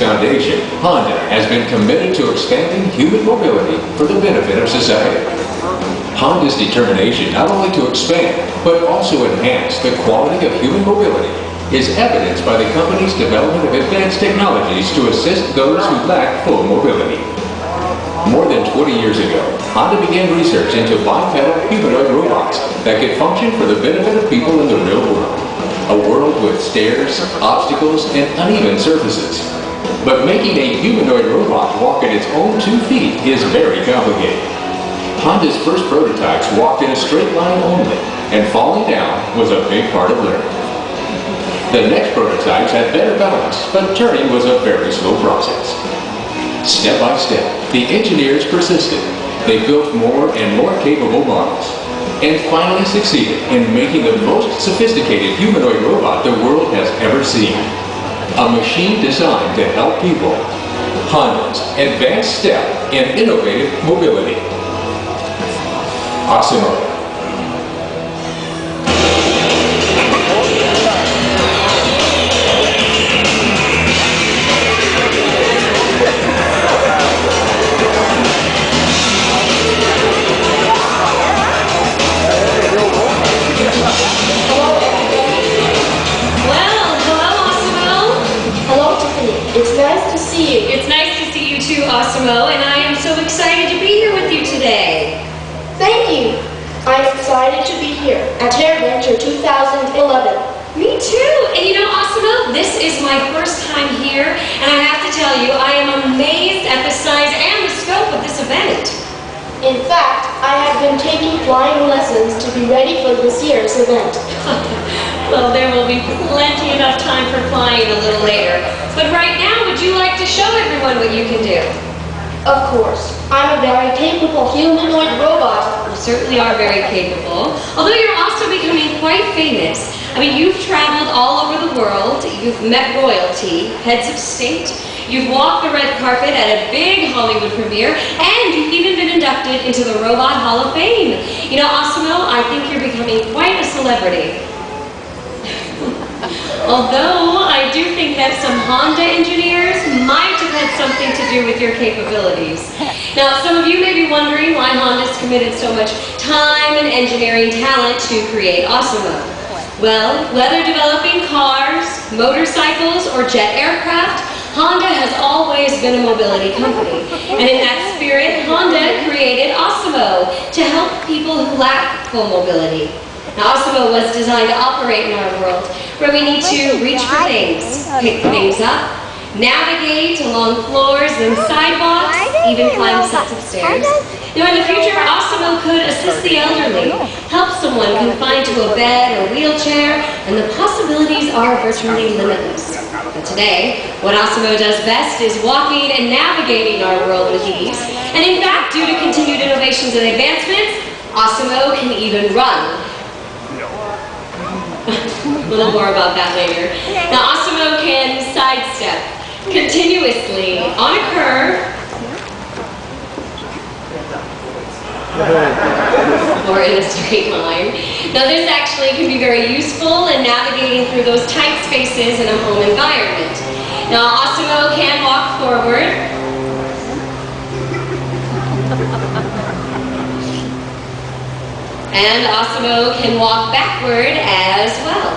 foundation, Honda has been committed to expanding human mobility for the benefit of society. Honda's determination not only to expand, but also enhance the quality of human mobility is evidenced by the company's development of advanced technologies to assist those who lack full mobility. More than 20 years ago, Honda began research into bipedal humanoid robots that could function for the benefit of people in the real world. A world with stairs, obstacles, and uneven surfaces. But making a humanoid robot walk on its own 2 feet is very complicated. Honda's first prototypes walked in a straight line only, and falling down was a big part of learning. The next prototypes had better balance, but turning was a very slow process. Step by step, the engineers persisted. They built more and more capable models, and finally succeeded in making the most sophisticated humanoid robot the world has ever seen. A machine designed to help people. Honda's advanced step in innovative mobility. Asimo. It's nice to see you too, Asimo, and I am so excited to be here with you today. Thank you. I'm excited to be here at AirVenture 2011. Me too. And you know, Asimo, this is my first time here, and I have to tell you, I am amazed at the size and the scope of this event. In fact, I have been taking flying lessons to be ready for this year's event. Well, there will be plenty enough time for flying a little later. But right now, would you like to show everyone what you can do? Of course. I'm a very capable humanoid robot. You certainly are very capable. Although you're also becoming quite famous. I mean, you've traveled all over the world. You've met royalty, heads of state. You've walked the red carpet at a big Hollywood premiere. And you've even been inducted into the Robot Hall of Fame. You know, Asimo, I think you're becoming quite a celebrity. Although I do think that some Honda engineers might have had something to do with your capabilities. Now, some of you may be wondering why Honda's committed so much time and engineering talent to create Asimo. Well, whether developing cars, motorcycles, or jet aircraft, Honda has always been a mobility company. And in that spirit, Honda created Asimo to help people who lack full mobility. Now, Asimo was designed to operate in our world where we need to reach for things, pick things up, navigate along floors and sidewalks, even climb sets of stairs. Now, in the future, Asimo could assist the elderly, help someone confined to a bed or wheelchair, and the possibilities are virtually limitless. But today, what Asimo does best is walking and navigating our world with ease. And in fact, due to continued innovations and advancements, Asimo can even run. A little more about that later. Now, Asimo can sidestep continuously on a curve or in a straight line. Now, this actually can be very useful in navigating through those tight spaces in a home environment. Now, Asimo can walk forward. And Asimo can walk backward as well.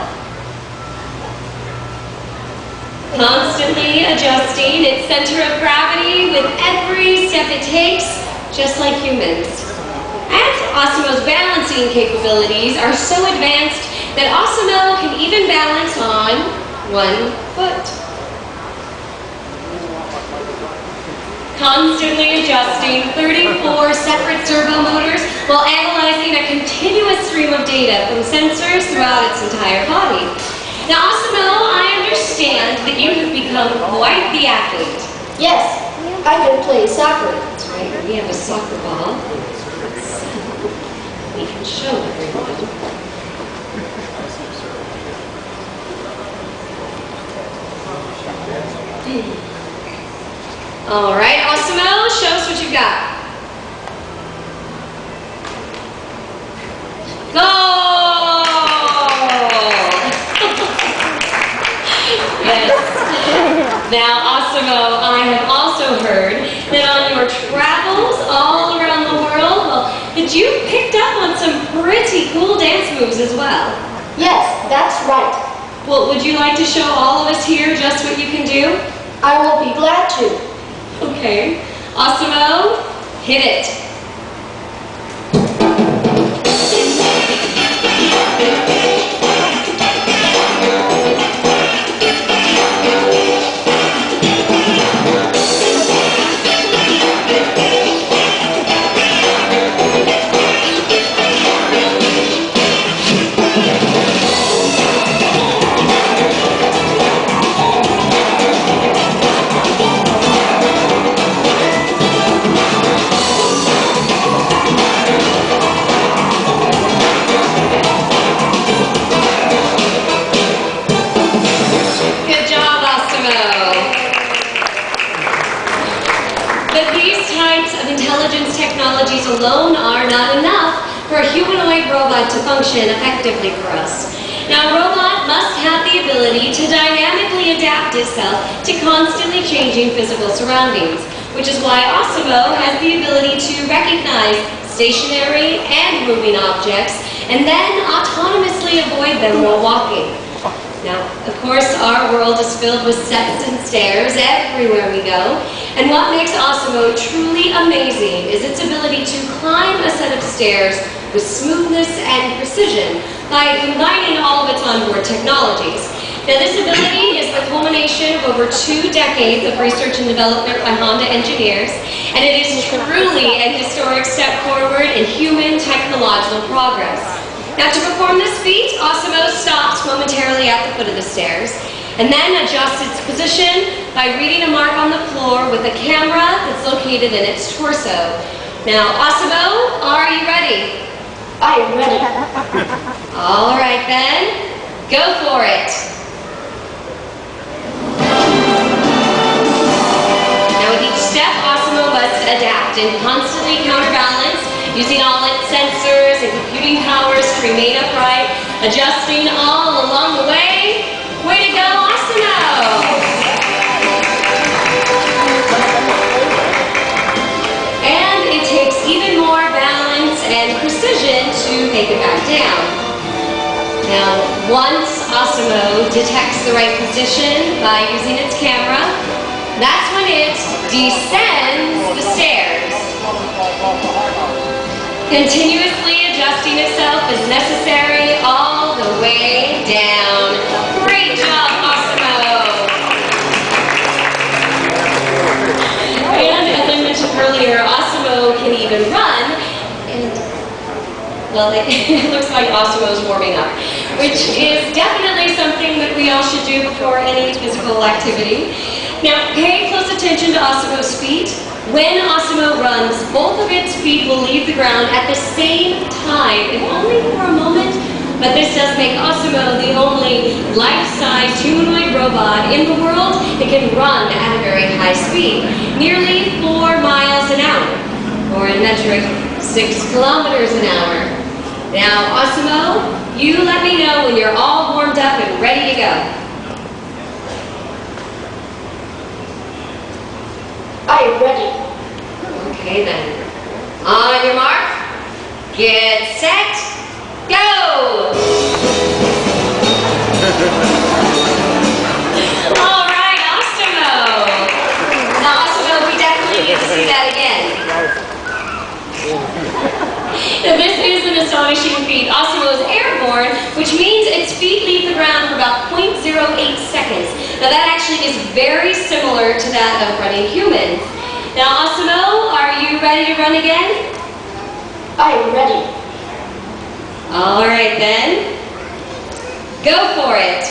Constantly adjusting its center of gravity with every step it takes, just like humans. And Asimo's balancing capabilities are so advanced that Asimo can even balance on one foot. Constantly adjusting 34 separate servo motors while analyzing a continuous stream of data from sensors throughout its entire body. Now, Asimo, I understand that you have become quite the athlete. Yes, I can play soccer. That's right, we have a soccer ball. So, we can show everyone. All right, Asimo, show us what you've got. Goal! Yes. Now, Asimo, I have also heard that on your travels all around the world, well, that you picked up on some pretty cool dance moves as well. Yes, that's right. Well, would you like to show all of us here just what you can do? I will be glad to. Okay. Asimo, hit it. Good job, Asimo. But these types of intelligence technologies alone are not enough for a humanoid robot to function effectively for us. Now, a robot must have the ability to dynamically adapt itself to constantly changing physical surroundings, which is why Asimo has the ability to recognize stationary and moving objects and then autonomously avoid them while walking. Now, of course, our world is filled with steps and stairs everywhere we go, and what makes Asimo truly amazing is its ability to climb a set of stairs with smoothness and precision by combining all of its onboard technologies. Now, this ability is the culmination of over 2 decades of research and development by Honda engineers, and it is truly an historic step forward in human technological progress. Now, to perform this feat, Asimo stops momentarily at the foot of the stairs and then adjusts its position by reading a mark on the floor with a camera that's located in its torso. Now, Asimo, are you ready? I am ready. All right, then. Go for it. Now, with each step, Asimo must adapt and constantly counterbalance, using all its sensors and computing powers to remain upright, adjusting all along the way. Way to go, Asimo! And it takes even more balance and precision to make it back down. Now, once Asimo detects the right position by using its camera, that's when it descends the stairs, continuously adjusting itself as necessary all the way down. Great job, Asimo! And as I mentioned earlier, Asimo can even run, and well, it looks like Asimo's warming up, which is definitely something that we all should do before any physical activity. Now, pay close attention to Asimo's feet. When Asimo runs, both of its feet will leave the ground at the same time, if only for a moment. But this does make Asimo the only life-size humanoid robot in the world that can run at a very high speed, nearly 4 miles an hour, or in metric, 6 kilometers an hour. Now, Asimo, you let me know when you're all warmed up and ready to go. I am ready. Okay then. On your mark, get set, go! All right, Asimo. Now, Asimo, we definitely need to see that again. Now, this is an astonishing feat. Asimo is airborne, which means its feet leave the ground for about 0.08 seconds. Now, that actually is very similar to that of running humans. Now, Asimo, are you ready to run again? I am ready. All right, then. Go for it.